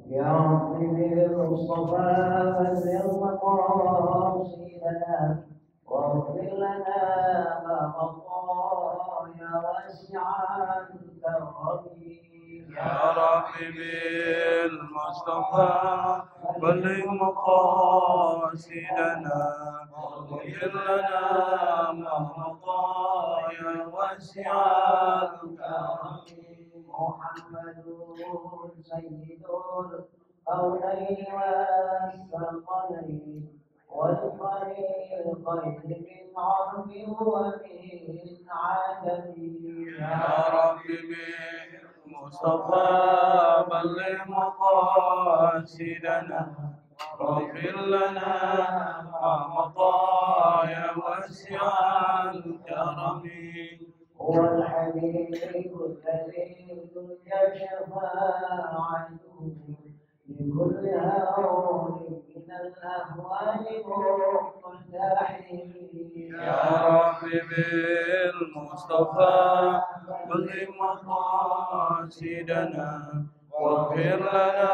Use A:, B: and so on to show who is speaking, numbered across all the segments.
A: يا رب بالمصطفى بلغ مقاصدنا واغفر لنا ما مضى يا واسع الكرم.
B: يا رب بالمصطفى بلغ مقاصدنا واغفر لنا ما مضى يا واسع الكرم.
A: محمد سيد القولين والثقلين والفريقين من عرب ومن عجم.
B: يا رب بالمصطفى بلغ مقاصدنا واغفر لنا ما مضى يا واسع الكرم.
A: هو الحبيب الذي الدنيا شفاعته لكل هول من الأهوال مقتحم.
B: يا رب بالمصطفى بلغ مقاصدنا واغفر لنا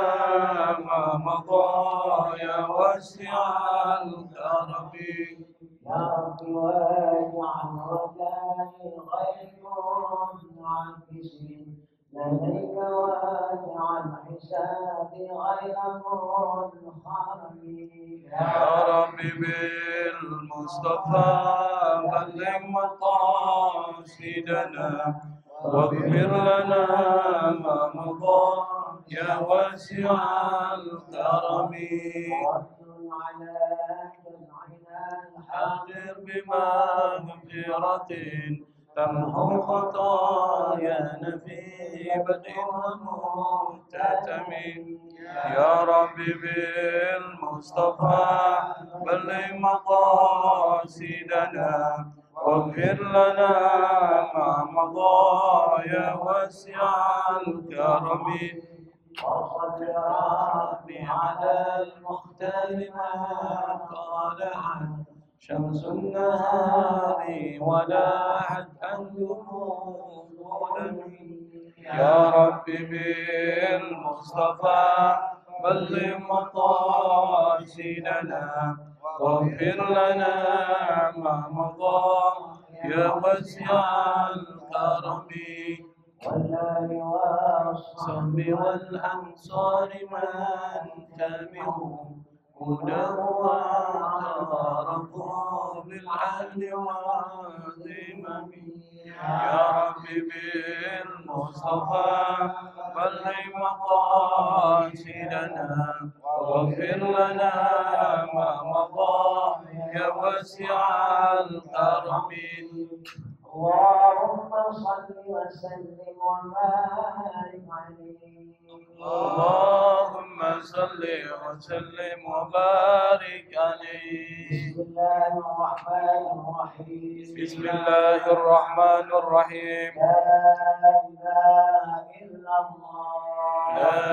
B: ما مضى يا واسع الكرم.
A: يا رب واجعل رجائي غير منعكس لديك واجعل حسابي غير منحرم.
B: يا رب بالمصطفى بلغ مقاصدنا واغفر لنا ما مضى يا واسع الكرم.
A: واتل على جمعنا
B: حاضر بمغفرة تمحو خطايانا في بدء ومختتم. يا رب بالمصطفى بلغ مقاصدنا واغفر لنا ما مضى يا واسع الكرم.
A: وصل ربي على المختار ما قال
B: شمس النهار ولاحت أنجم الظلم. يا رب بالمصطفى بلغ مقاصدنا واغفر لنا ما مضى يا واسع الكرم.
A: والآل والصحب
B: الصحب والأنصار من تبعوا هداه واعترفوا بالعهد والذمم. يا رب بالمصطفى بلغ مقاصدنا واغفر لنا ما مضى يا واسع الكرم.
A: اللهم صل وسلم وبارك عليه.
B: اللهم صل وسلم وبارك عليه.
A: بسم الله الرحمن الرحيم.
B: بسم الله الرحمن الرحيم.
A: لا إله إلا الله.
B: لا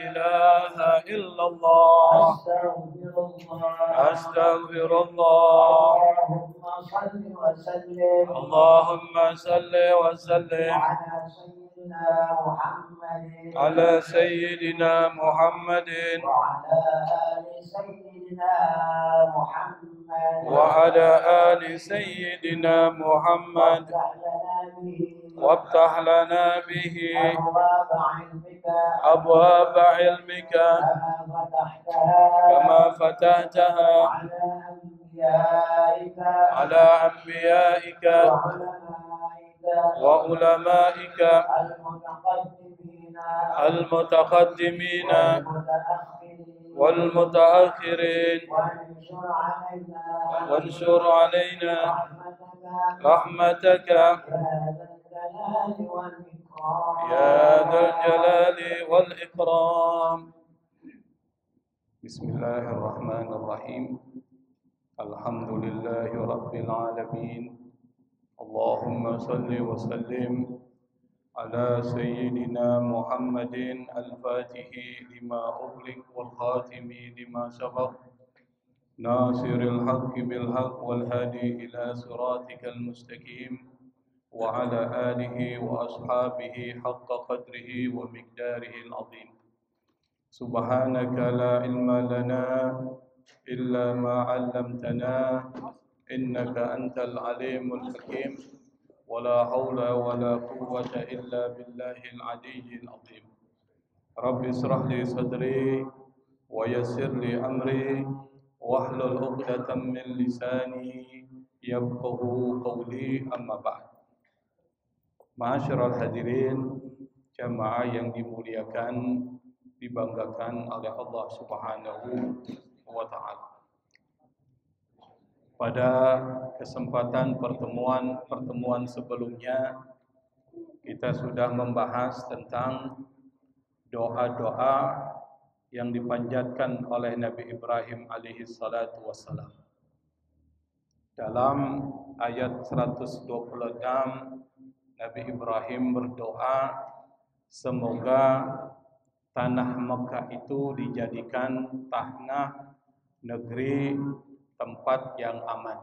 B: إله إلا الله.
A: أستغفر الله.
B: أستغفر الله.
A: اللهم صل وسلم
B: اللهم صل وسلم
A: على سيدنا محمد
B: على سيدنا محمد
A: وعلى آل سيدنا محمد
B: وعلى آل سيدنا محمد
A: وافتح لنا به
B: أبواب علمك
A: كما فتحتها على أنبيائك وعلمائك المتقدمين والمتأخرين وانشر علينا رحمتك يا ذا الجلال والإكرام. بسم الله الرحمن الرحيم. الحمد لله رب العالمين. اللهم صل وسلم على سيدنا محمد الفاتح لما أغلق والخاتم لما سبق ناصر الحق بالحق والهادي إلى صراطك المستقيم وعلى آله وأصحابه حق قدره ومقداره العظيم. سبحانك لا علم لنا إلا ما علمتنا إنك أنت العليم الحكيم ولا حول ولا قوة إلا بالله العلي العظيم رب اشرح لي صدري ويسر لي أمري واحلل عقدة من لساني يفقه قولي أما بعد. Ma'asyiral hadirin, jamaah yang dimuliakan, dibanggakan oleh Allah Subhanahu wa taala. Pada kesempatan pertemuan sebelumnya kita sudah membahas tentang doa-doa yang dipanjatkan oleh Nabi Ibrahim alaihi salatu wassalam. Dalam ayat 126 Nabi Ibrahim berdoa semoga tanah Mekah itu dijadikan tanah negeri tempat yang aman.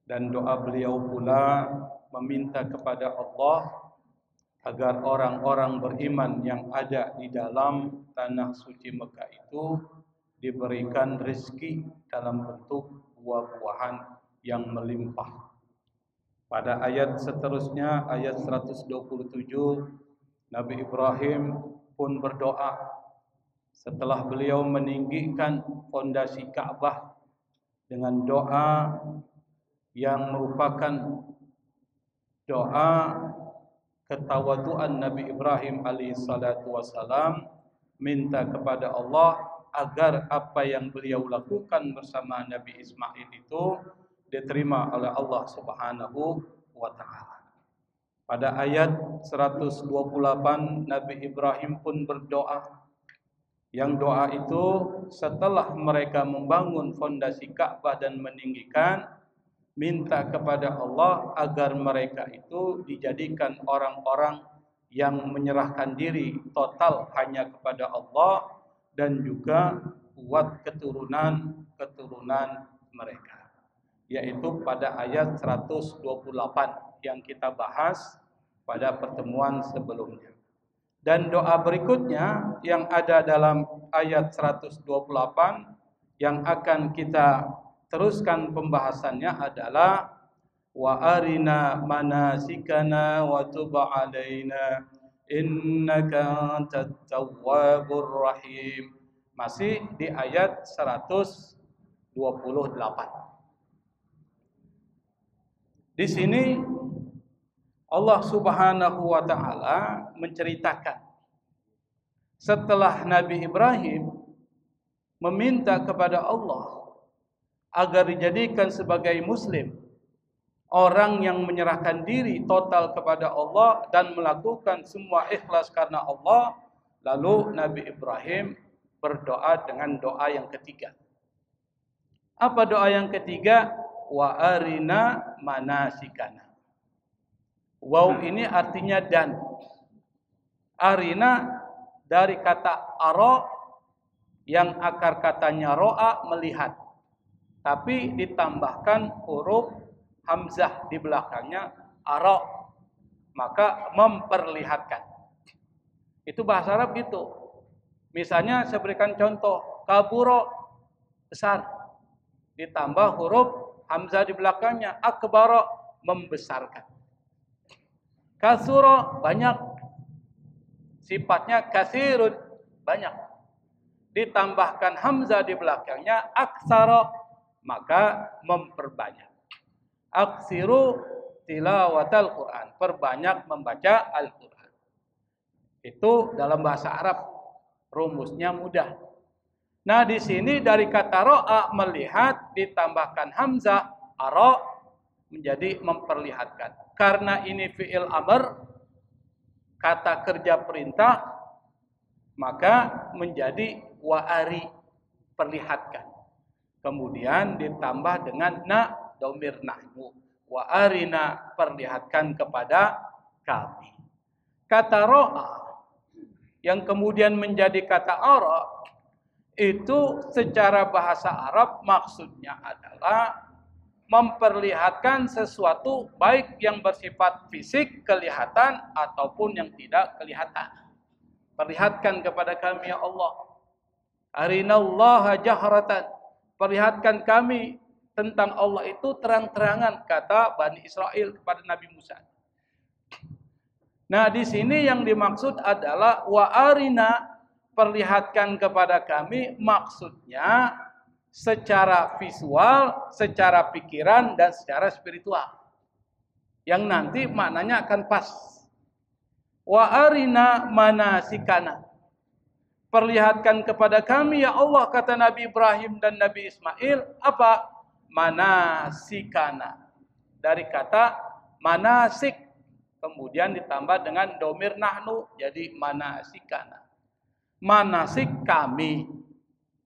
A: Dan doa beliau pula meminta kepada Allah agar orang-orang beriman yang ada di dalam tanah suci Mekah itu diberikan rezeki dalam bentuk buah-buahan yang melimpah. Pada ayat seterusnya, ayat 127, Nabi Ibrahim pun berdoa setelah beliau meninggikan fondasi Ka'bah dengan doa yang merupakan doa ketawaduan Nabi Ibrahim alaihissalatu wassalam, minta kepada Allah agar apa yang beliau lakukan bersama Nabi Ismail itu diterima oleh Allah Subhanahu wa taala. Pada ayat 128 Nabi Ibrahim pun berdoa. Yang doa itu setelah mereka membangun fondasi Ka'bah dan meninggikan, minta kepada Allah agar mereka itu dijadikan orang-orang yang menyerahkan diri total hanya kepada Allah dan juga kuat keturunan mereka. Yaitu pada ayat 128 yang kita bahas pada pertemuan sebelumnya. Dan doa berikutnya yang ada dalam ayat 128 yang akan kita teruskan pembahasannya adalah wa arina manasikana wa tub alaina innaka antat tawwabur rahim. Masih di ayat 128. Di sini Allah Subhanahu wa taala menceritakan setelah Nabi Ibrahim meminta kepada Allah agar dijadikan sebagai muslim, orang yang menyerahkan diri total kepada Allah dan melakukan semua ikhlas karena Allah, lalu Nabi Ibrahim berdoa dengan doa yang ketiga. Apa doa yang ketiga? Wa arina manasikana. Waw ini artinya dan. Arina dari kata ara yang akar katanya ro'a, melihat. Tapi ditambahkan huruf hamzah di belakangnya ara, maka memperlihatkan. Itu bahasa Arab gitu. Misalnya saya berikan contoh, kaburo besar, ditambah huruf hamzah di belakangnya akbara, membesarkan. Kasuro banyak, sifatnya kasirun banyak, ditambahkan hamzah di belakangnya aksara, maka memperbanyak. Aksiru tilawatal Quran, perbanyak membaca Al-Quran. Itu dalam bahasa Arab, rumusnya mudah. Nah di sini dari kata ro'a, melihat, ditambahkan hamzah ara, menjadi memperlihatkan. Karena ini fi'il amr, kata kerja perintah, maka menjadi wa'ari, perlihatkan. Kemudian ditambah dengan na, domir nahnu, wa'arina, perlihatkan kepada kami. Kata ro'a yang kemudian menjadi kata ara, itu secara bahasa Arab maksudnya adalah memperlihatkan sesuatu baik yang bersifat fisik, kelihatan, ataupun yang tidak kelihatan. Perlihatkan kepada kami ya Allah. Arinallaha jahratan. Perlihatkan kami tentang Allah itu terang-terangan, kata Bani Israel kepada Nabi Musa. Nah, di sini yang dimaksud adalah wa arina, perlihatkan kepada kami, maksudnya secara visual, secara pikiran, dan secara spiritual. Yang nanti maknanya akan pas. Wa arina manasikana. Perlihatkan kepada kami ya Allah, kata Nabi Ibrahim dan Nabi Ismail, apa? Manasikana. Dari kata manasik, kemudian ditambah dengan domir nahnu, jadi manasikana. Manasik kami.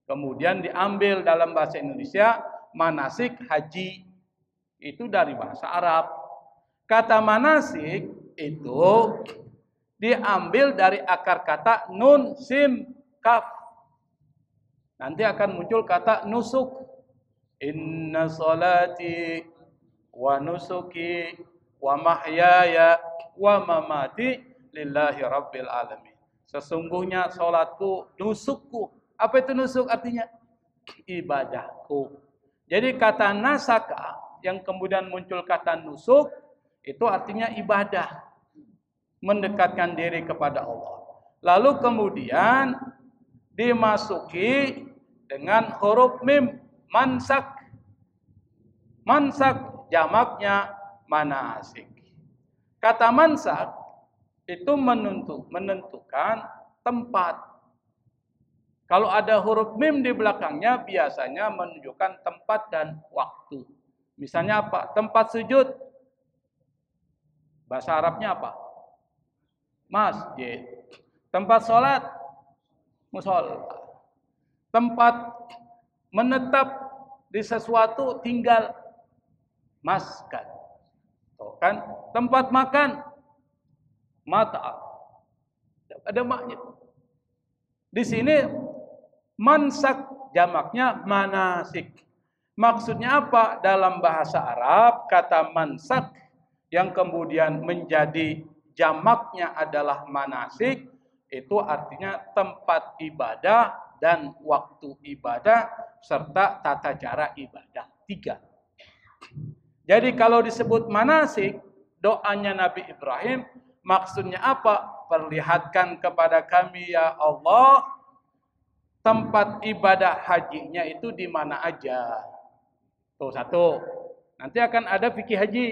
A: Kemudian diambil dalam bahasa Indonesia, manasik haji. Itu dari bahasa Arab. Kata manasik itu diambil dari akar kata nun, sim, kaf. Nanti akan muncul kata nusuk. Inna salati wa nusuki wa mahyaya wa mamati lillahi rabbil alamin. Sesungguhnya salatku, nusukku. Apa itu nusuk artinya? Ibadahku. Jadi kata nasaka yang kemudian muncul kata nusuk itu artinya ibadah. Mendekatkan diri kepada Allah. Lalu kemudian dimasuki dengan huruf mim, mansak. Mansak jamaknya manasik. Kata mansak itu menentukan tempat. Kalau ada huruf mim di belakangnya biasanya menunjukkan tempat dan waktu. Misalnya apa? Tempat sujud. Bahasa Arabnya apa? Masjid. Tempat sholat, musola. Tempat menetap di sesuatu, tinggal, maskan. Tuh kan? Tempat makan, mata. Ada maknya. Di sini mansak jamaknya manasik. Maksudnya apa? Dalam bahasa Arab kata mansak yang kemudian menjadi jamaknya adalah manasik, itu artinya tempat ibadah dan waktu ibadah serta tata cara ibadah. 3. Jadi kalau disebut manasik, doanya Nabi Ibrahim, maksudnya apa? Perlihatkan kepada kami ya Allah, tempat ibadah hajinya itu di mana aja. Tuh 1. Nanti akan ada fikih haji.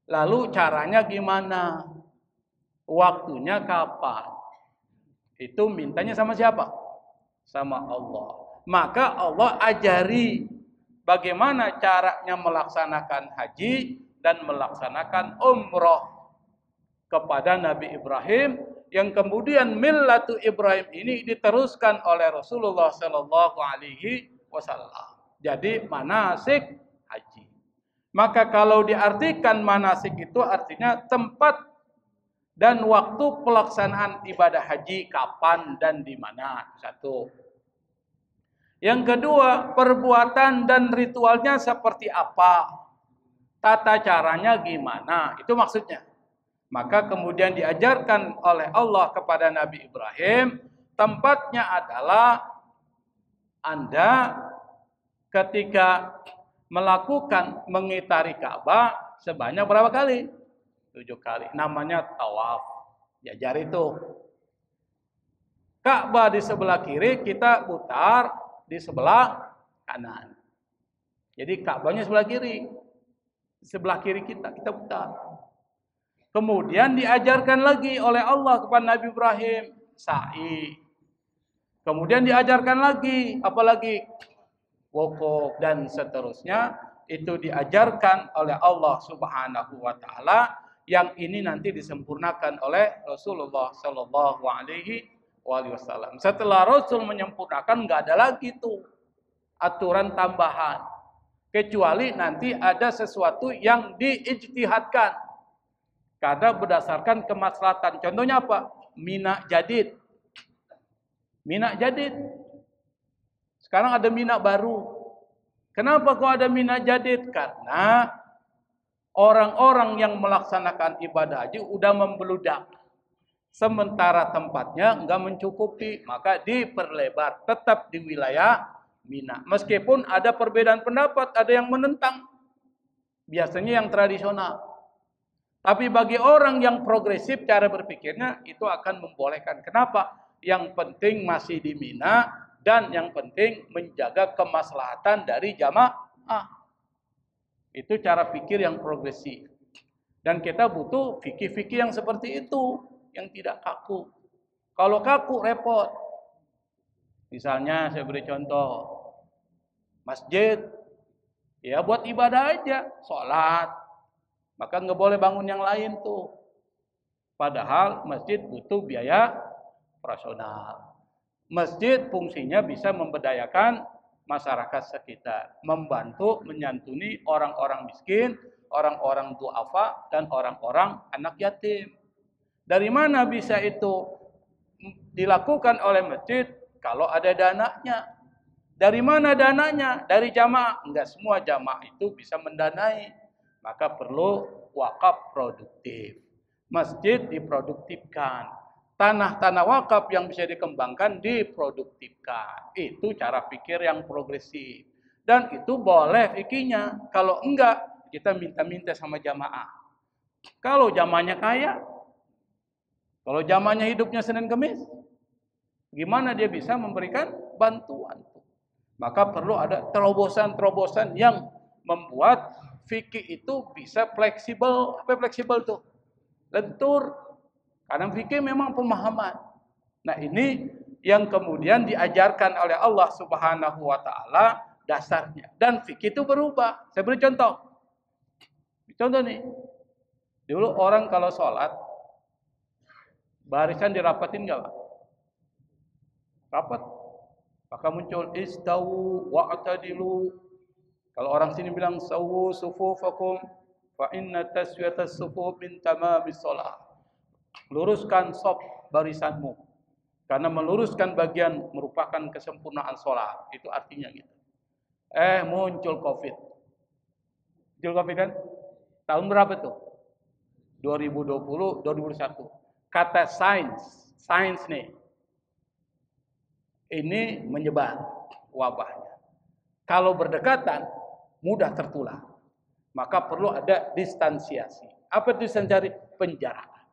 A: Lalu caranya gimana? Waktunya kapan? Itu mintanya sama siapa? Sama Allah. Maka Allah ajari bagaimana caranya melaksanakan haji dan melaksanakan umroh kepada Nabi Ibrahim, yang kemudian millatu Ibrahim ini diteruskan oleh Rasulullah sallallahu alaihi wasallam. Jadi manasik haji. Maka kalau diartikan manasik itu artinya tempat dan waktu pelaksanaan ibadah haji kapan dan di mana. 1. Yang kedua, perbuatan dan ritualnya seperti apa? Tata caranya gimana? Itu maksudnya. Maka kemudian diajarkan oleh Allah kepada Nabi Ibrahim, tempatnya adalah Anda ketika melakukan mengitari Ka'bah sebanyak berapa kali? 7 kali. Namanya tawaf. Diajar itu. Ka'bah di sebelah kiri, kita putar di sebelah kanan. Jadi Ka'bahnya sebelah kiri. Di sebelah kiri kita putar. Kemudian diajarkan lagi oleh Allah kepada Nabi Ibrahim sa'i. Kemudian diajarkan lagi, apalagi wukuf dan seterusnya, itu diajarkan oleh Allah Subhanahu wa taala, yang ini nanti disempurnakan oleh Rasulullah sallallahu alaihi wasallam. Setelah Rasul menyempurnakan, enggak ada lagi tuh aturan tambahan, kecuali nanti ada sesuatu yang diijtihadkan karena berdasarkan kemaslahatan. Contohnya apa? Mina jadid. Mina jadid. Sekarang ada mina baru. Kenapa kok ada mina jadid? Karena orang-orang yang melaksanakan ibadah haji udah membeludak. Sementara tempatnya enggak mencukupi, maka diperlebar tetap di wilayah Mina. Meskipun ada perbedaan pendapat, ada yang menentang. Biasanya yang tradisional. Tapi bagi orang yang progresif cara berpikirnya itu akan membolehkan. Kenapa? Yang penting masih di Mina dan yang penting menjaga kemaslahatan dari jamaah. Itu cara pikir yang progresif. Dan kita butuh fikih-fikih yang seperti itu, yang tidak kaku. Kalau kaku repot. Misalnya saya beri contoh, masjid, ya buat ibadah aja, sholat, maka nggak boleh bangun yang lain tuh. Padahal masjid butuh biaya operasional. Masjid fungsinya bisa memberdayakan masyarakat sekitar, membantu menyantuni orang-orang miskin, orang-orang duafa, dan orang-orang anak yatim. Dari mana bisa itu dilakukan oleh masjid? Kalau ada dananya. Dari mana dananya? Dari jamaah. Enggak semua jamaah itu bisa mendanai. Maka perlu wakaf produktif. Masjid diproduktifkan. Tanah-tanah wakaf yang bisa dikembangkan diproduktifkan. Itu cara pikir yang progresif. Dan itu boleh fikihnya. Kalau enggak, kita minta-minta sama jamaah. Kalau jamaahnya kaya, kalau jamaahnya hidupnya Senin Kemis, gimana dia bisa memberikan bantuan? Maka perlu ada terobosan-terobosan yang membuat fikih itu bisa fleksibel. Apa fleksibel tuh? Lentur. Karena fikih memang pemahaman. Nah ini yang kemudian diajarkan oleh Allah Subhanahu wa Ta'ala dasarnya. Dan fikih itu berubah. Saya beri contoh. Contoh nih. Dulu orang kalau sholat, barisan dirapatin enggak, Pak? Rapat. Maka muncul istawu wa'tadilu. Kalau orang sini bilang sawu sufufakum fa inna taswiyatas sufuf min tamamis shalah. Luruskan saf barisanmu. Karena meluruskan bagian merupakan kesempurnaan sholat. Itu artinya gitu. Muncul Covid. Muncul Covid kan? Tahun berapa tuh? 2020, 2021. Kata sains nih, ini menyebar wabahnya. Kalau berdekatan, mudah tertular. Maka perlu ada distansiasi. Apa distansiasi? Penjarakan.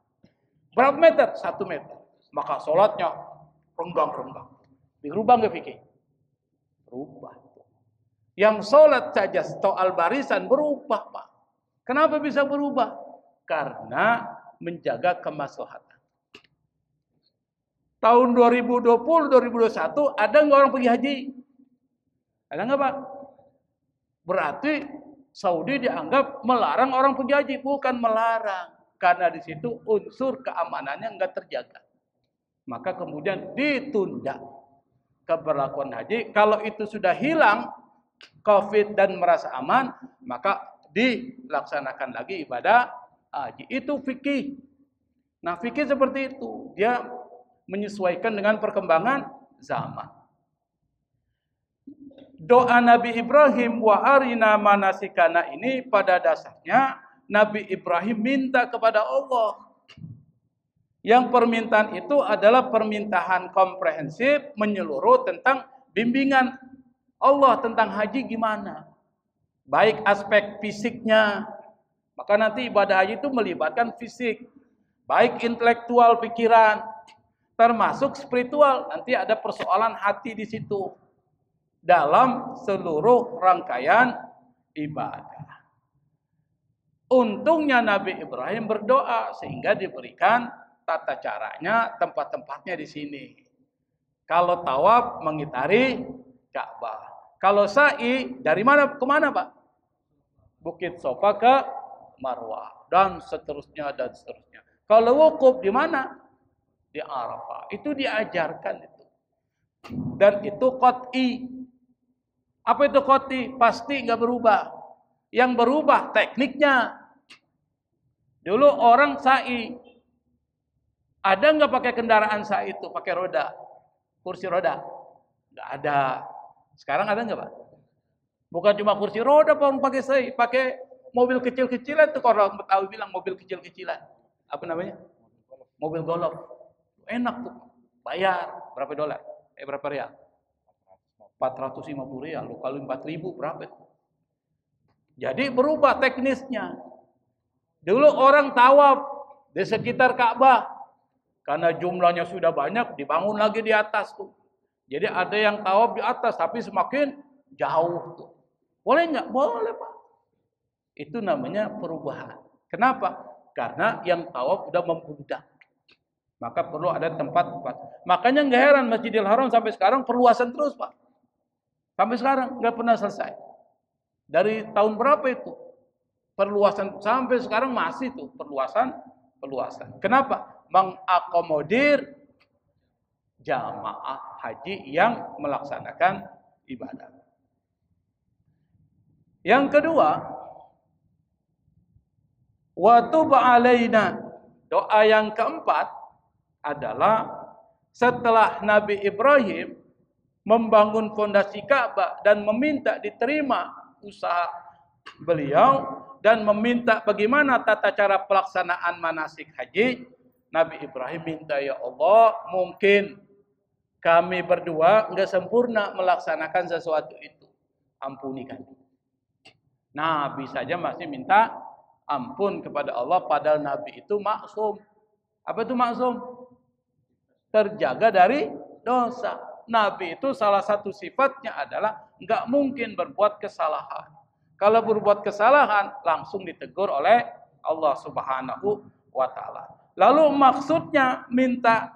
A: Berapa meter? 1 meter. Maka sholatnya renggang-renggang. Dirubah nggak fikih? Berubah. Yang sholat saja soal barisan berubah, Pak. Kenapa bisa berubah? Karena menjaga kemaslahatan. Tahun 2020-2021 ada nggak orang pergi haji? Ada nggak, Pak? Berarti Saudi dianggap melarang orang pergi haji. Bukan melarang. Karena di situ unsur keamanannya nggak terjaga. Maka kemudian ditunda keberlakuan haji. Kalau itu sudah hilang Covid dan merasa aman, maka dilaksanakan lagi ibadah haji. Itu fikih. Nah, fikih seperti itu. Dia menyesuaikan dengan perkembangan zaman. Doa Nabi Ibrahim wa arina manasikana ini pada dasarnya Nabi Ibrahim minta kepada Allah. Yang permintaan itu adalah permintaan komprehensif menyeluruh tentang bimbingan Allah tentang haji gimana. Baik aspek fisiknya, maka nanti ibadah haji itu melibatkan fisik. Baik intelektual pikiran, termasuk spiritual. Nanti ada persoalan hati di situ. Dalam seluruh rangkaian ibadah. Untungnya Nabi Ibrahim berdoa sehingga diberikan tata caranya, tempat-tempatnya di sini. Kalau tawaf mengitari Ka'bah. Kalau sa'i dari mana ke mana, Pak? Bukit Sofa ke Marwah dan seterusnya dan seterusnya. Kalau wukuf di mana? Di Arafah. Itu diajarkan itu. Dan itu qat'i. Apa itu qat'i? Pasti enggak berubah. Yang berubah tekniknya. Dulu orang sa'i. Ada enggak pakai kendaraan sa'i itu? Pakai roda. Kursi roda? Enggak ada. Sekarang ada enggak, Pak? Bukan cuma kursi roda, Pak, orang pakai sa'i. Pakai mobil kecil-kecilan itu kalau orang Betawi bilang mobil kecil-kecilan. Apa namanya? mobil golf. Enak tuh. Bayar berapa dolar? Berapa rial? 450 rial. Kalau 4.000 berapa itu? Jadi berubah teknisnya. Dulu orang tawaf di sekitar Ka'bah. Karena jumlahnya sudah banyak, dibangun lagi di atas tuh. Jadi ada yang tawaf di atas, tapi semakin jauh tuh. Boleh nggak? Boleh, Pak. Itu namanya perubahan. Kenapa? Karena yang tawaf udah membludak. Maka perlu ada tempat-tempat. Makanya nggak heran Masjidil Haram sampai sekarang perluasan terus, Pak. Sampai sekarang nggak pernah selesai. Dari tahun berapa itu? Perluasan sampai sekarang masih tuh perluasan. Kenapa? Mengakomodir jamaah haji yang melaksanakan ibadah. Yang kedua, wa tub alaina. Doa yang keempat adalah setelah Nabi Ibrahim membangun fondasi Ka'bah dan meminta diterima usaha beliau dan meminta bagaimana tata cara pelaksanaan manasik haji, Nabi Ibrahim minta, ya Allah, mungkin kami berdua enggak sempurna melaksanakan sesuatu itu. Ampuni kami. Nabi saja masih minta ampun kepada Allah, padahal Nabi itu maksum. Apa itu maksum? Terjaga dari dosa. Nabi itu salah satu sifatnya adalah enggak mungkin berbuat kesalahan. Kalau berbuat kesalahan langsung ditegur oleh Allah Subhanahu wa taala. Lalu maksudnya minta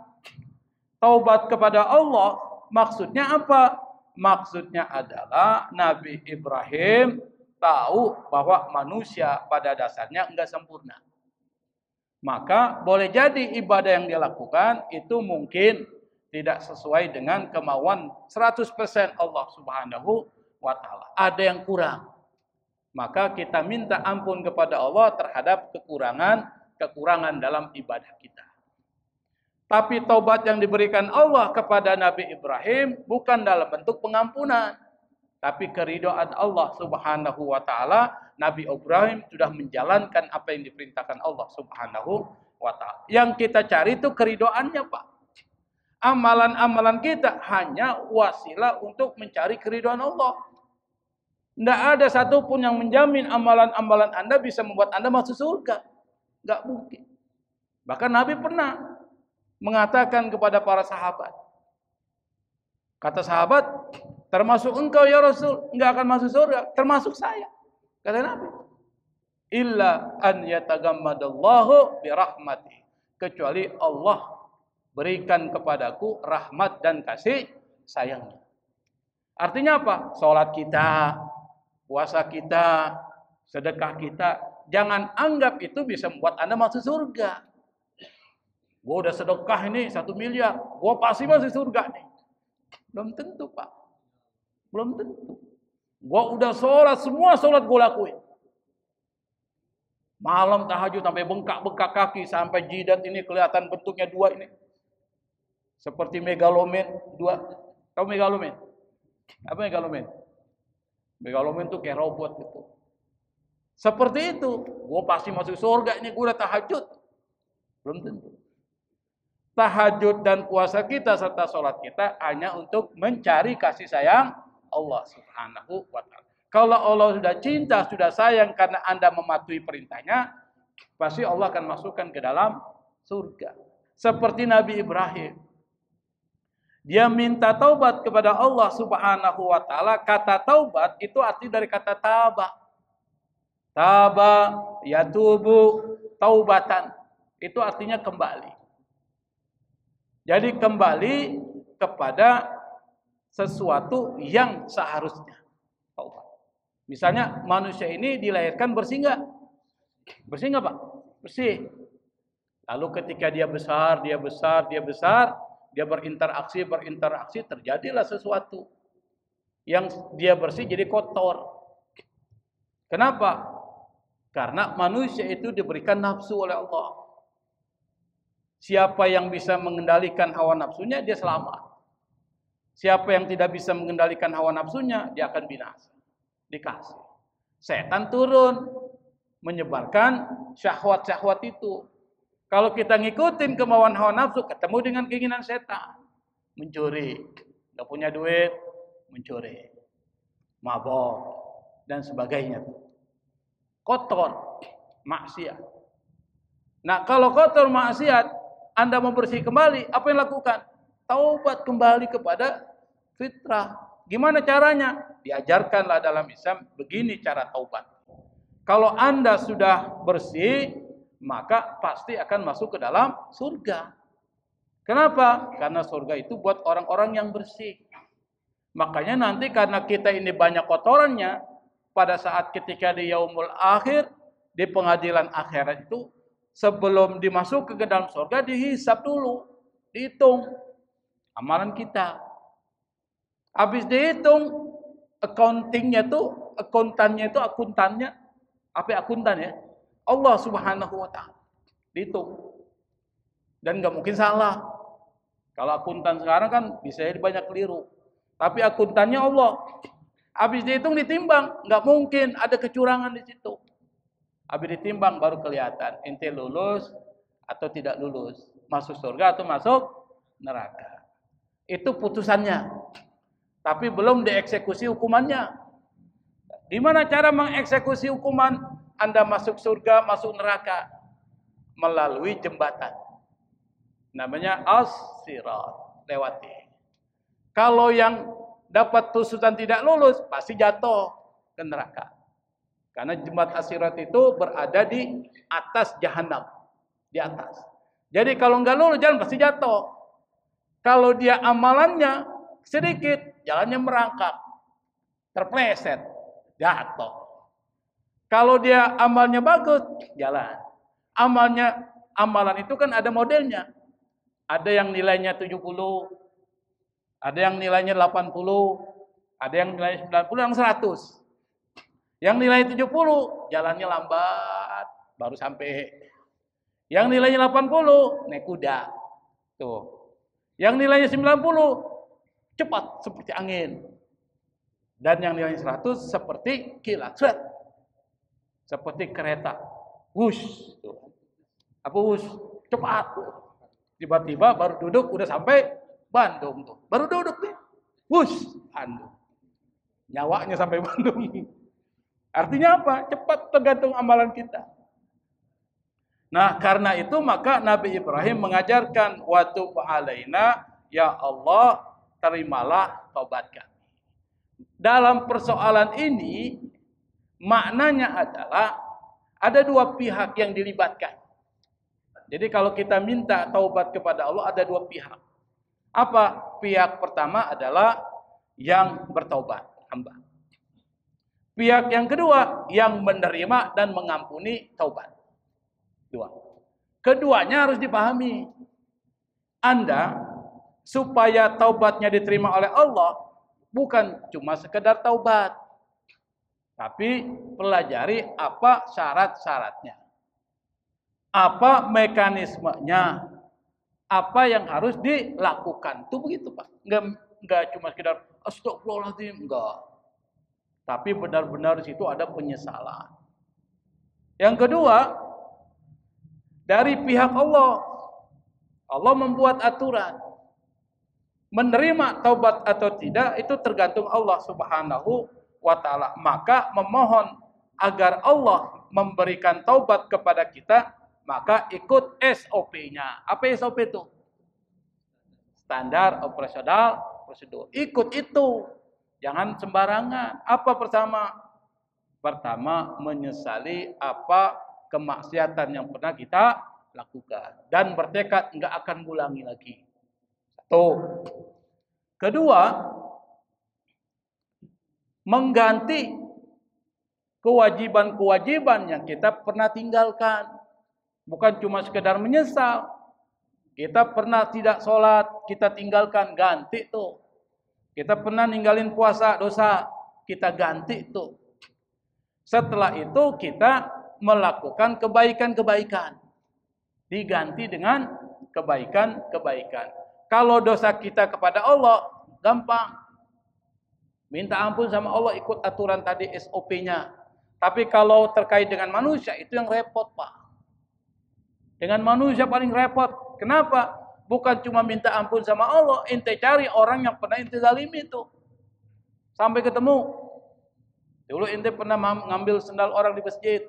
A: taubat kepada Allah, maksudnya apa? Maksudnya adalah Nabi Ibrahim tahu bahwa manusia pada dasarnya enggak sempurna. Maka boleh jadi ibadah yang dia lakukan itu mungkin tidak sesuai dengan kemauan 100% Allah Subhanahu wa taala. Ada yang kurang. Maka kita minta ampun kepada Allah terhadap kekurangan dalam ibadah kita. Tapi taubat yang diberikan Allah kepada Nabi Ibrahim bukan dalam bentuk pengampunan, tapi keridhaan Allah Subhanahu wa taala. Nabi Ibrahim sudah menjalankan apa yang diperintahkan Allah Subhanahu wa taala. Yang kita cari itu keridhaannya, Pak. Amalan-amalan kita hanya wasilah untuk mencari keridhaan Allah. Tidak ada satupun yang menjamin amalan-amalan Anda bisa membuat Anda masuk surga. Tidak mungkin. Bahkan Nabi pernah mengatakan kepada para sahabat. Kata sahabat, termasuk engkau ya Rasul, enggak akan masuk surga. Termasuk saya. Kata Nabi. Illa an yatagammadallahu birahmati. Kecuali Allah berikan kepadaku rahmat dan kasih sayangnya. Artinya apa? Salat kita, puasa kita, sedekah kita, jangan anggap itu bisa membuat Anda masuk surga. Gua udah sedekah ini 1 miliar, gua pasti masuk surga nih. Belum tentu, Pak. Belum tentu. Gua udah sholat, semua sholat gua lakuin. Malam tahajud sampai bengkak-bengkak kaki, sampai jidat ini kelihatan bentuknya 2 ini. Seperti megalomen 2. Tahu megalomen? Apa megalomen? Megalomen tuh kayak robot gitu. Seperti itu. Gue pasti masuk surga ini, gue udah tahajud. Belum tentu. Tahajud dan puasa kita serta sholat kita hanya untuk mencari kasih sayang Allah Subhanahu wa ta'ala. Kalau Allah sudah cinta, sudah sayang karena Anda mematuhi perintahnya, pasti Allah akan masukkan ke dalam surga. Seperti Nabi Ibrahim. Dia minta taubat kepada Allah Subhanahu wa ta'ala. Kata taubat itu arti dari kata taba. Taba, yatubu, taubatan. Itu artinya kembali. Jadi kembali kepada sesuatu yang seharusnya. Taubat. Misalnya manusia ini dilahirkan bersih nggak? Bersih nggak, Pak? Bersih. Lalu ketika dia besar, dia berinteraksi, terjadilah sesuatu. Yang dia bersih jadi kotor. Kenapa? Karena manusia itu diberikan nafsu oleh Allah. Siapa yang bisa mengendalikan hawa nafsunya, dia selamat. Siapa yang tidak bisa mengendalikan hawa nafsunya, dia akan binasa. Dikasih. Setan turun, menyebarkan syahwat-syahwat itu. Kalau kita ngikutin kemauan hawa nafsu, ketemu dengan keinginan setan. Mencuri, nggak punya duit, mencuri, mabok, dan sebagainya. Kotor, maksiat. Nah, kalau kotor maksiat, Anda mau bersih kembali, apa yang lakukan? Taubat kembali kepada fitrah. Gimana caranya? Diajarkanlah dalam Islam, begini cara taubat. Kalau Anda sudah bersih, maka pasti akan masuk ke dalam surga. Kenapa? Karena surga itu buat orang-orang yang bersih. Makanya nanti karena kita ini banyak kotorannya, pada saat ketika di yaumul akhir, di pengadilan akhirat itu, sebelum dimasuk ke dalam surga, dihisab dulu, dihitung amalan kita. Habis dihitung, akuntannya, apa akuntan ya? Allah Subhanahu wa Ta'ala. Dihitung. Dan nggak mungkin salah. Kalau akuntan sekarang kan bisa jadi banyak keliru. Tapi akuntannya Allah. Habis dihitung ditimbang, nggak mungkin ada kecurangan di situ. Habis ditimbang baru kelihatan ente lulus atau tidak lulus, masuk surga atau masuk neraka. Itu putusannya. Tapi belum dieksekusi hukumannya. Di mana cara mengeksekusi hukuman Anda masuk surga, masuk neraka? Melalui jembatan. Namanya as-sirat, lewati. Kalau yang dapat putusan tidak lulus, pasti jatuh ke neraka. Karena jembatan as-sirat itu berada di atas jahanam, di atas. Jadi kalau nggak lulus, jalan pasti jatuh. Kalau dia amalannya sedikit, jalannya merangkak, terpleset, jatuh. Kalau dia amalnya bagus, jalan. Amalan itu kan ada modelnya. Ada yang nilainya 70, ada yang nilainya 80, ada yang nilainya 90, yang 100. Yang nilai 70, jalannya lambat, baru sampai. Yang nilainya 80, naik kuda. Tuh. Yang nilainya 90, cepat seperti angin. Dan yang nilainya 100 seperti kilat. Seperti kereta. Wush. Apa wush? Cepat. Tiba-tiba baru duduk udah sampai Bandung tuh. Baru duduk nih. Wush, Bandung. Nyawanya sampai Bandung. Artinya apa? Cepat tergantung amalan kita. Nah, karena itu maka Nabi Ibrahim mengajarkan wa tub alaina, ya Allah, terimalah taubat kami. Dalam persoalan ini maknanya adalah ada dua pihak yang dilibatkan. Jadi kalau kita minta taubat kepada Allah ada dua pihak. Apa? Pihak pertama adalah yang bertaubat, hamba. Pihak yang kedua yang menerima dan mengampuni taubat. Dua. Keduanya harus dipahami. Anda supaya taubatnya diterima oleh Allah bukan cuma sekedar taubat. Tapi pelajari apa syarat-syaratnya. Apa mekanismenya. Apa yang harus dilakukan. Itu begitu, Pak. Enggak cuma sekedar astagfirullahaladzim, enggak. Tapi benar-benar di situ ada penyesalan. Yang kedua, dari pihak Allah. Allah membuat aturan. Menerima taubat atau tidak itu tergantung Allah Subhanahu wa Ta'ala. Maka memohon agar Allah memberikan taubat kepada kita, maka ikut SOP-nya. Apa SOP itu? Standar operasional prosedur. Ikut itu. Jangan sembarangan. Apa pertama? Pertama, menyesali apa kemaksiatan yang pernah kita lakukan. Dan bertekad enggak akan ngulangi lagi. Satu. Kedua, mengganti kewajiban-kewajiban yang kita pernah tinggalkan. Bukan cuma sekedar menyesal. Kita pernah tidak sholat, kita tinggalkan, ganti tuh. Kita pernah ninggalin puasa, dosa, kita ganti tuh. Setelah itu kita melakukan kebaikan-kebaikan. Diganti dengan kebaikan-kebaikan. Kalau dosa kita kepada Allah, gampang. Minta ampun sama Allah, ikut aturan tadi SOP-nya. Tapi kalau terkait dengan manusia, itu yang repot, Pak. Dengan manusia paling repot. Kenapa? Bukan cuma minta ampun sama Allah, ente cari orang yang pernah ente zalimi itu. Sampai ketemu. Dulu ente pernah ngambil sendal orang di masjid.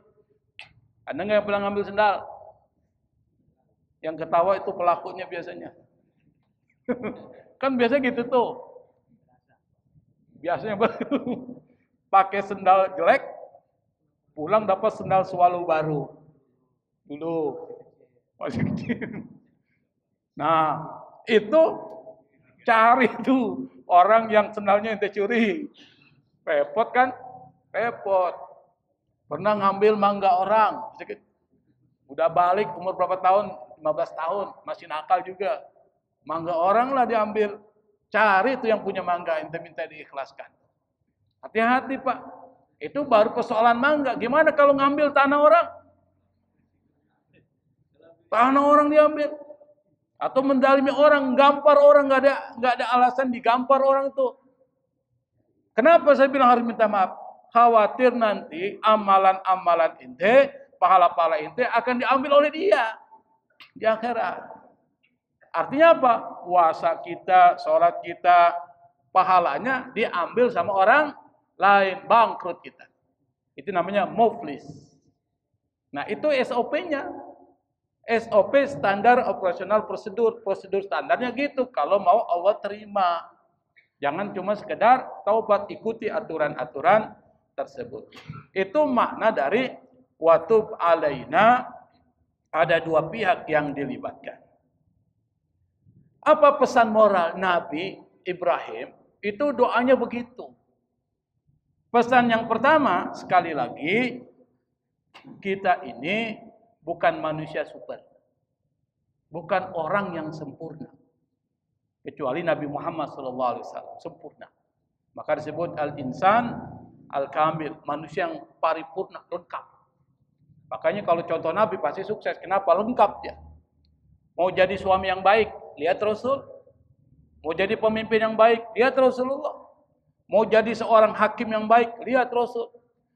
A: Ada nggak yang pernah ngambil sendal? Yang ketawa itu pelakunya biasanya. Kan biasa gitu tuh. Biasanya pakai sendal jelek, pulang dapat sendal swallow baru. Dulu masih kecil. Nah, itu cari tuh orang yang sendalnya ente curi. Repot kan? Repot. Pernah ngambil mangga orang. Udah balik umur berapa tahun? 15 tahun. Masih nakal juga. Mangga orang lah diambil. Cari tuh yang punya mangga. Ente minta diikhlaskan. Hati-hati Pak. Itu baru persoalan mangga. Gimana kalau ngambil tanah orang? Tanah orang diambil. Atau mendalimi orang. Gampar orang. Nggak ada alasan digampar orang itu. Kenapa saya bilang harus minta maaf? Khawatir nanti amalan-amalan ente, pahala-pahala ente akan diambil oleh dia di akhirat. Artinya apa? Puasa kita, sholat kita, pahalanya diambil sama orang lain, bangkrut kita. Itu namanya muflis. Nah, itu SOP-nya. SOP, standar operasional prosedur standarnya gitu. Kalau mau Allah terima. Jangan cuma sekedar taubat, ikuti aturan-aturan tersebut. Itu makna dari watub alaina, ada dua pihak yang dilibatkan. Apa pesan moral Nabi Ibrahim? Itu doanya begitu. Pesan yang pertama, sekali lagi, kita ini bukan manusia super. Bukan orang yang sempurna. Kecuali Nabi Muhammad SAW sempurna. Maka disebut al-insan al-kamil, manusia yang paripurna, lengkap. Makanya kalau contoh Nabi pasti sukses. Kenapa? Lengkap dia. Mau jadi suami yang baik, lihat Rasul. Mau jadi pemimpin yang baik, lihat Rasulullah. Mau jadi seorang hakim yang baik, lihat Rasul.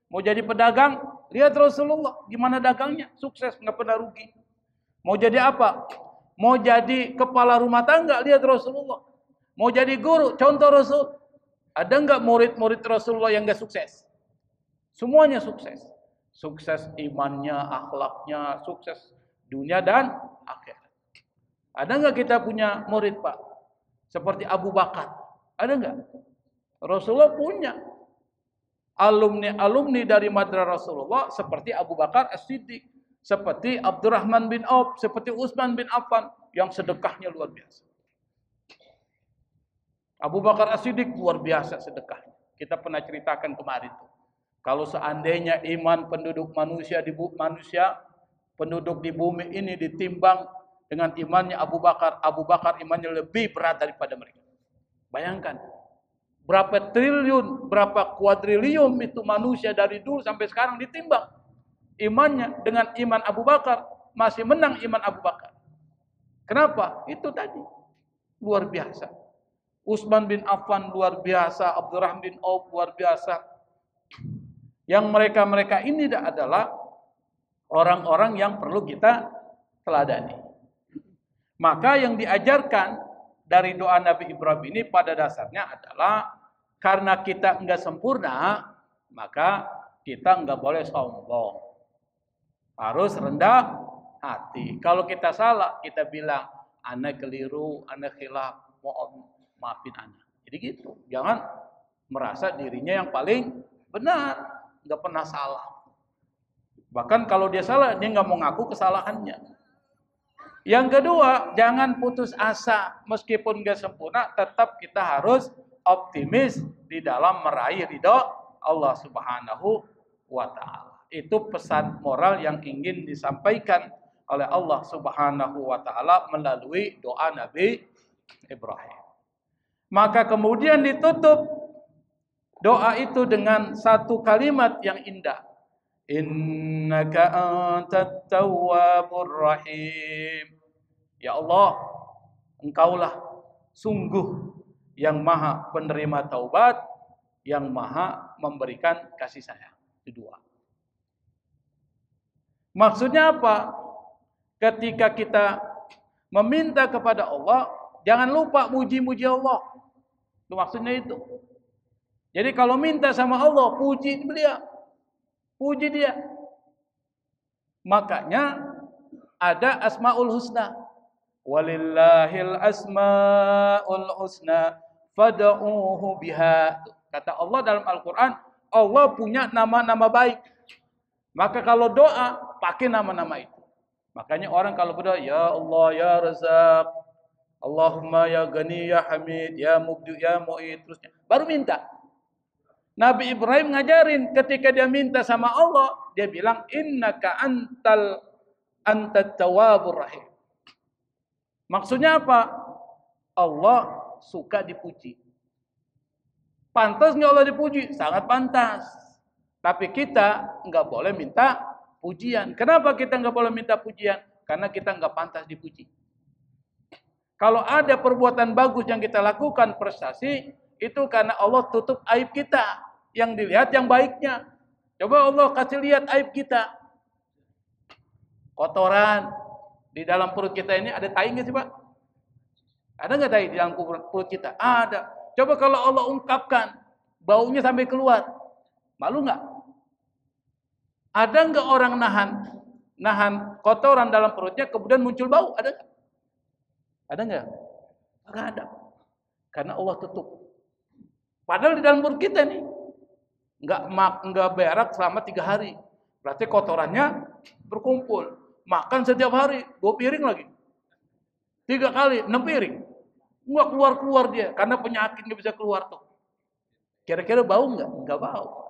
A: Mau jadi pedagang, lihat Rasulullah. Gimana dagangnya? Sukses, nggak pernah rugi. Mau jadi apa? Mau jadi kepala rumah tangga, lihat Rasulullah. Mau jadi guru, contoh Rasul. Ada nggak murid-murid Rasulullah yang nggak sukses? Semuanya sukses. Sukses imannya, akhlaknya, sukses dunia dan akhirat. Ada nggak kita punya murid Pak? Seperti Abu Bakar. Ada nggak? Rasulullah punya. Alumni dari madrasah Rasulullah seperti Abu Bakar As-Siddiq. Seperti Abdurrahman bin Auf. Seperti Utsman bin Affan. Yang sedekahnya luar biasa. Abu Bakar As-Siddiq luar biasa sedekahnya. Kita pernah ceritakan kemarin itu. Kalau seandainya iman penduduk penduduk di bumi ini ditimbang dengan imannya Abu Bakar imannya lebih berat daripada mereka. Bayangkan, berapa triliun, berapa kuadriliun itu manusia dari dulu sampai sekarang ditimbang. Imannya dengan iman Abu Bakar masih menang iman Abu Bakar. Kenapa? Itu tadi. Luar biasa. Utsman bin Affan luar biasa, Abdurrahman bin Auf luar biasa. Yang mereka ini adalah orang-orang yang perlu kita teladani. Maka yang diajarkan dari doa Nabi Ibrahim ini pada dasarnya adalah karena kita enggak sempurna, maka kita enggak boleh sombong. Harus rendah hati. Kalau kita salah, kita bilang, ana keliru, ana khilaf, maafin anak. Jadi gitu. Jangan merasa dirinya yang paling benar. Nggak pernah salah. Bahkan kalau dia salah, dia nggak mau ngaku kesalahannya. Yang kedua, jangan putus asa. Meskipun nggak sempurna, tetap kita harus optimis di dalam meraih ridho Allah Subhanahu wa Ta'ala. Itu pesan moral yang ingin disampaikan oleh Allah Subhanahu wa Ta'ala melalui doa Nabi Ibrahim. Maka kemudian ditutup doa itu dengan satu kalimat yang indah. Innaka antat tawwabur rahim. Ya Allah, Engkaulah sungguh yang maha penerima taubat, yang maha memberikan kasih sayang. Itu dua. Maksudnya apa? ketika kita meminta kepada Allah, jangan lupa muji-muji Allah. Itu maksudnya itu. Jadi kalau minta sama Allah, puji beliau. Puji dia. Makanya ada Asmaul Husna. Walillahil asmaul husna fad'uuhu biha. Kata Allah dalam Al-Qur'an, Allah punya nama-nama baik. Maka kalau doa, pakai nama-nama itu. Makanya orang kalau berdoa, ya Allah, ya Razak, Allahumma ya Ghani, ya Hamid, ya Mubdi, ya Mu'id, terusnya. Baru minta. Nabi Ibrahim ngajarin ketika dia minta sama Allah, dia bilang, innaka antat tawwabur rahim. Maksudnya apa? Allah suka dipuji. Pantas nggak Allah dipuji? Sangat pantas. Tapi kita nggak boleh minta pujian. Kenapa kita nggak boleh minta pujian? Karena kita nggak pantas dipuji. Kalau ada perbuatan bagus yang kita lakukan, prestasi, itu karena Allah tutup aib kita. Yang dilihat yang baiknya. Coba Allah kasih lihat aib kita. Kotoran di dalam perut kita ini ada tai nggak sih Pak? Ada nggak tai di dalam perut kita? Ada. Coba kalau Allah ungkapkan, baunya sampai keluar, malu nggak? Ada nggak orang nahan kotoran dalam perutnya, kemudian muncul bau? Ada nggak? Ada nggak? Nggak ada. Karena Allah tutup. Padahal di dalam perut kita nih nggak berak selama 3 hari. Berarti kotorannya berkumpul. Makan setiap hari 2 piring lagi, 3 kali 6 piring. Nggak keluar dia karena penyakit nggak bisa keluar tuh. Kira-kira bau nggak? Nggak bau.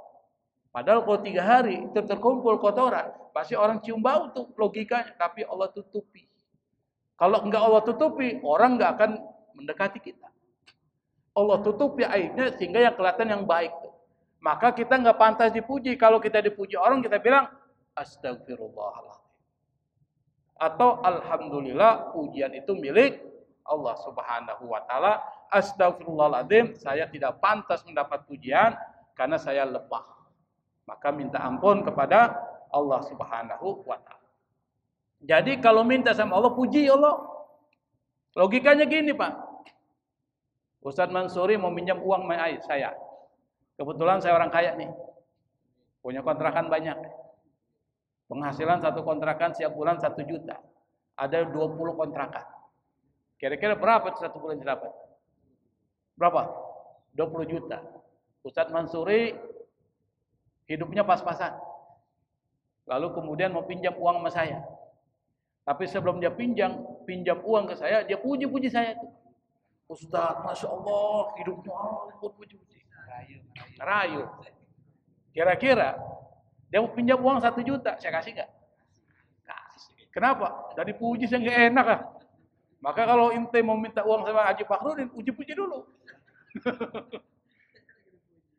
A: Padahal kalau 3 hari terkumpul kotoran, pasti orang cium bau tuh logikanya. Tapi Allah tutupi. Kalau nggak Allah tutupi, orang nggak akan mendekati kita. Allah tutupi aibnya sehingga yang kelihatan yang baik tuh. Maka kita nggak pantas dipuji. Kalau kita dipuji orang, kita bilang astagfirullahaladzim. Atau alhamdulillah, pujian itu milik Allah Subhanahu wa taala. Astagfirullahaladzim, saya tidak pantas mendapat pujian karena saya lemah. Maka minta ampun kepada Allah Subhanahu wa taala. Jadi kalau minta sama Allah, puji Allah. Logikanya gini, Pak. Ustadz Mansuri mau minjam uang saya. Kebetulan saya orang kaya nih. Punya kontrakan banyak. Penghasilan satu kontrakan setiap bulan 1 juta. Ada 20 kontrakan. Kira-kira berapa satu bulan dapat? Berapa? 20 juta. Ustadz Mansuri hidupnya pas-pasan. Lalu kemudian mau pinjam uang sama saya. Tapi sebelum dia pinjam uang ke saya, dia puji-puji saya tuh. Ustadz, Masya Allah, hidupnya puji-puji. Rayu. Kira-kira dia mau pinjam uang 1 juta, saya kasih nggak? Kasih. Kenapa? Dari puji saya nggak enak ah. Maka kalau ente mau minta uang sama Haji Fakhrudin, puji-puji dulu.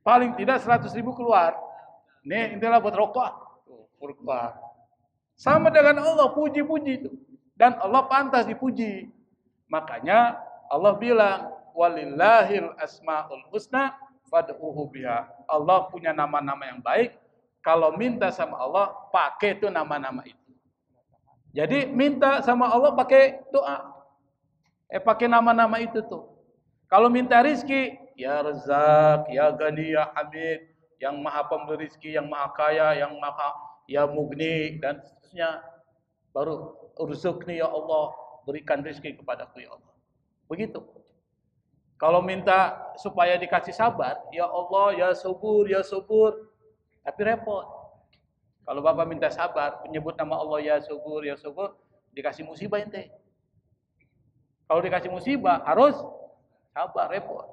A: Paling tidak 100.000 keluar. Nih, intilah buat rokok. Sama dengan Allah, puji-puji itu. Dan Allah pantas dipuji. Makanya Allah bilang, walillahil asmaul husna fad'uhu biha. Allah punya nama-nama yang baik. Kalau minta sama Allah, pakai itu nama-nama itu. Jadi minta sama Allah pakai doa. Pakai nama-nama itu tuh. Kalau minta rizki, ya Razak, ya Ghani, ya Hamid, yang maha pemberi rizki, yang maha kaya, yang maha ya Mugni, dan seterusnya. Baru urzukni ya Allah, berikan rizki kepadaku ya Allah. Begitu. Kalau minta supaya dikasih sabar, ya Allah, ya subur, ya subur. Tapi repot. Kalau Bapak minta sabar, menyebut nama Allah ya subur, dikasih musibah ente. Kalau dikasih musibah harus sabar, repot.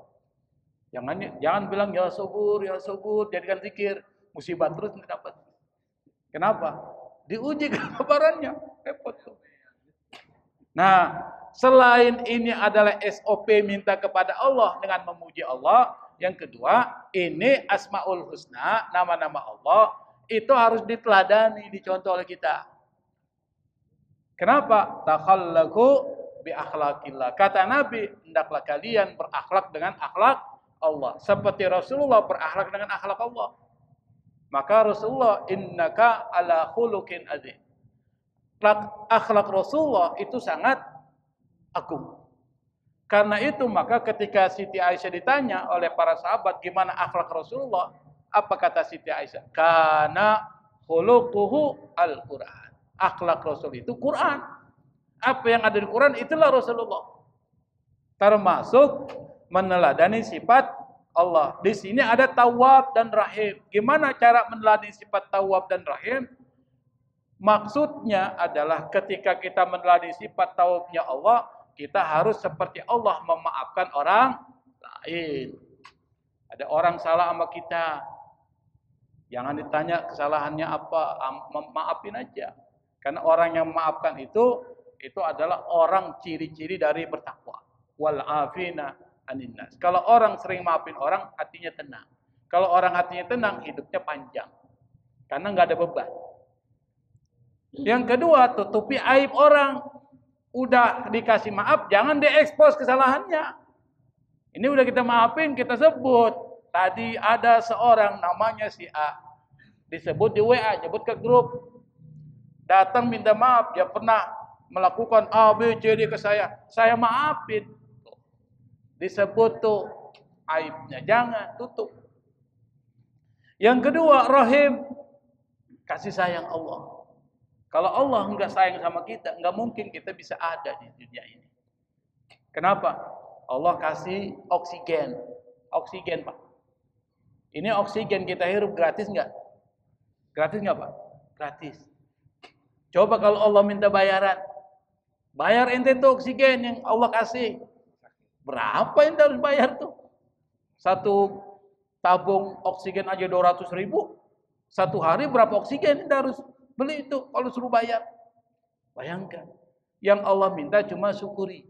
A: Jangan bilang ya subur, jadikan zikir. Musibah terus dapat. Kenapa? Diuji kesabarannya, repot tuh. Nah, selain ini adalah SOP minta kepada Allah dengan memuji Allah. Yang kedua, ini Asmaul Husna, nama-nama Allah, itu harus diteladani, dicontoh oleh kita. Kenapa? Takhallaqu bi akhlaqillah. Kata Nabi, hendaklah kalian berakhlak dengan akhlak Allah. Seperti Rasulullah berakhlak dengan akhlak Allah. Maka Rasulullah, innaka ala khuluqin azim. Akhlak Rasulullah itu sangat agung. Karena itu maka ketika Siti Aisyah ditanya oleh para sahabat gimana akhlak Rasulullah, apa kata Siti Aisyah? Kana khuluquhu al-Quran. Akhlak Rasul itu Quran. Apa yang ada di Quran itulah Rasulullah. Termasuk meneladani sifat Allah. Di sini ada Tawwab dan Rahim. Gimana cara meneladani sifat Tawwab dan Rahim? Maksudnya adalah ketika kita meneladani sifat Tawwabnya Allah, kita harus seperti Allah memaafkan orang lain. Ada orang salah sama kita, jangan ditanya kesalahannya apa, maafin aja. Karena orang yang memaafkan itu adalah orang ciri-ciri dari bertakwa. Wal afina anin nas. Kalau orang sering maafin orang, hatinya tenang. Kalau orang hatinya tenang, hidupnya panjang. Karena nggak ada beban. Yang kedua, tutupi aib orang. Udah dikasih maaf, jangan diekspos kesalahannya. Ini udah kita maafin, kita sebut. Tadi ada seorang namanya si A. Disebut di WA, nyebut ke grup. Datang minta maaf, dia pernah melakukan A, B, C, D ke saya. Saya maafin. Disebut tuh aibnya, jangan tutup. Yang kedua, rahim. Kasih sayang Allah. Kalau Allah enggak sayang sama kita, enggak mungkin kita bisa ada di dunia ini. Kenapa? Allah kasih oksigen. Oksigen, Pak. Ini oksigen kita hirup gratis enggak? Gratis enggak, Pak? Gratis. Coba kalau Allah minta bayaran. Bayar ente tuh oksigen yang Allah kasih. Berapa yang harus bayar tuh? Satu tabung oksigen aja 200.000. Satu hari berapa oksigen yang harus beli itu kalau suruh bayar. Bayangkan. Yang Allah minta cuma syukuri.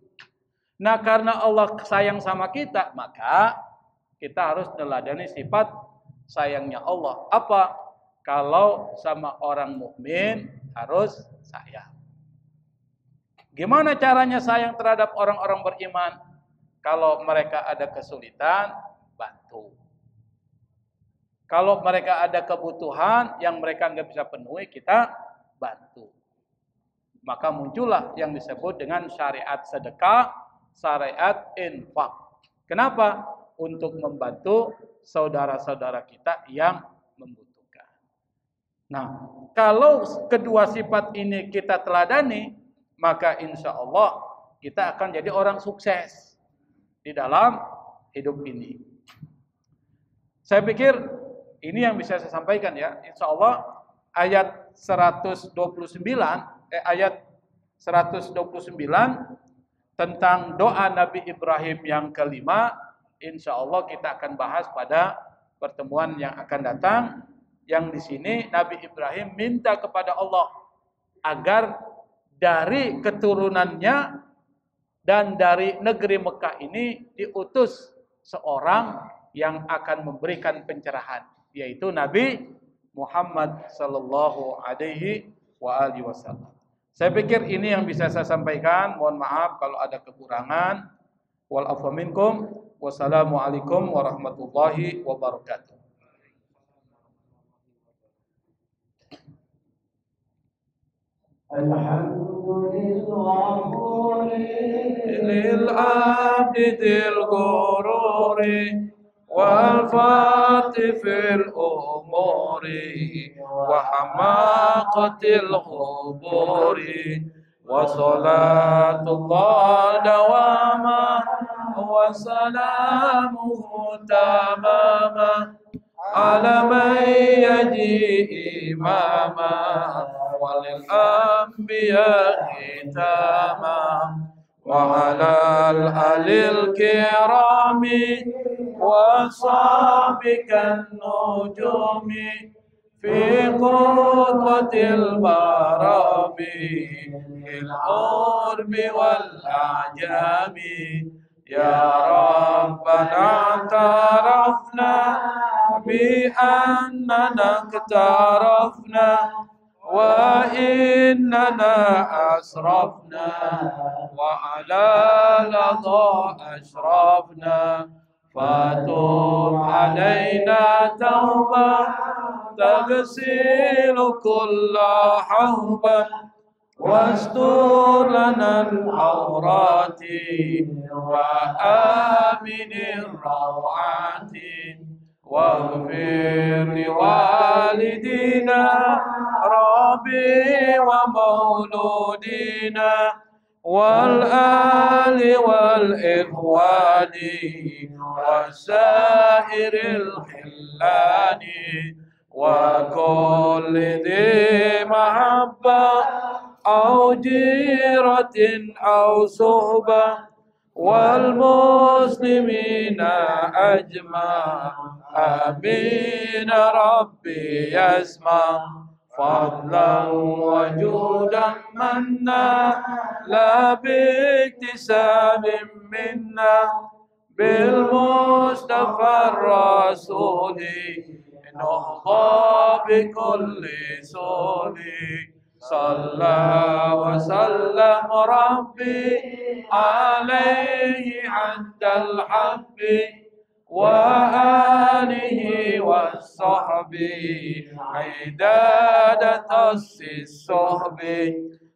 A: Nah karena Allah sayang sama kita, maka kita harus meneladani sifat sayangnya Allah. Apa? Kalau sama orang mukmin harus sayang. Gimana caranya sayang terhadap orang-orang beriman? Kalau mereka ada kesulitan, bantu. Kalau mereka ada kebutuhan yang mereka nggak bisa penuhi, kita bantu. Maka muncullah yang disebut dengan syariat sedekah, syariat infak. Kenapa? Untuk membantu saudara-saudara kita yang membutuhkan. Nah, kalau kedua sifat ini kita teladani, maka insya Allah kita akan jadi orang sukses di dalam hidup ini. Saya pikir ini yang bisa saya sampaikan ya. Insya Allah ayat 129 tentang doa Nabi Ibrahim yang kelima, insya Allah kita akan bahas pada pertemuan yang akan datang. Yang di sini Nabi Ibrahim minta kepada Allah agar dari keturunannya dan dari negeri Mekah ini diutus seorang yang akan memberikan pencerahan, yaitu Nabi Muhammad sallallahu alaihi wasallam. Saya pikir ini yang bisa saya sampaikan. Mohon maaf kalau ada kekurangan. Wal afwa minkum. Wassalamualaikum warahmatullahi wabarakatuh.
B: Alhamdulillah
A: lil abdil gururi wal fatih fil umuri wa hamaqatil khuburi wa salatullah dawama wa salamuhu tamama ala man yaji imama walil anbiya hitama wa alal alil kirami wa sabikan nujumi fi qudwatil barabi il urbi wal ajami ya rabbana tarafna bi annana tarafna wa innana asrafna wa ala ladha ashrafna fatub alaina tauba tagsilu kulla hawban واستر لنا العورات وآمن الروعات واغفر لوالدينا ربي ومولودينا والآل والإخوان وسائر الخلان وكل ذي محبة أو جيرة أو صحبة والمسلمين أجمع آمين ربي يسمع فضلا وجودا منا لا باكتساب منا بالمصطفى الرسول نهضى بكل سول صلى وسلم ربي عليه عند الحب وآله والصحب عداد تس الصحب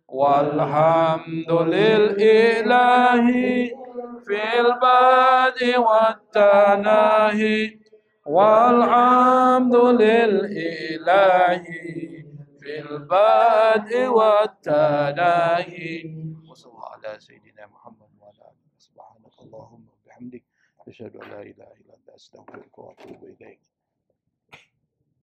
A: والحمد للإله في البدء والتناهي والحمد للإله في البدء والتناهي وصلى الله على سيدنا محمد وعلى آله سبحانك اللهم وبحمدك أشهد أن لا إله إلا أنت أستغفرك وأتوب إليك.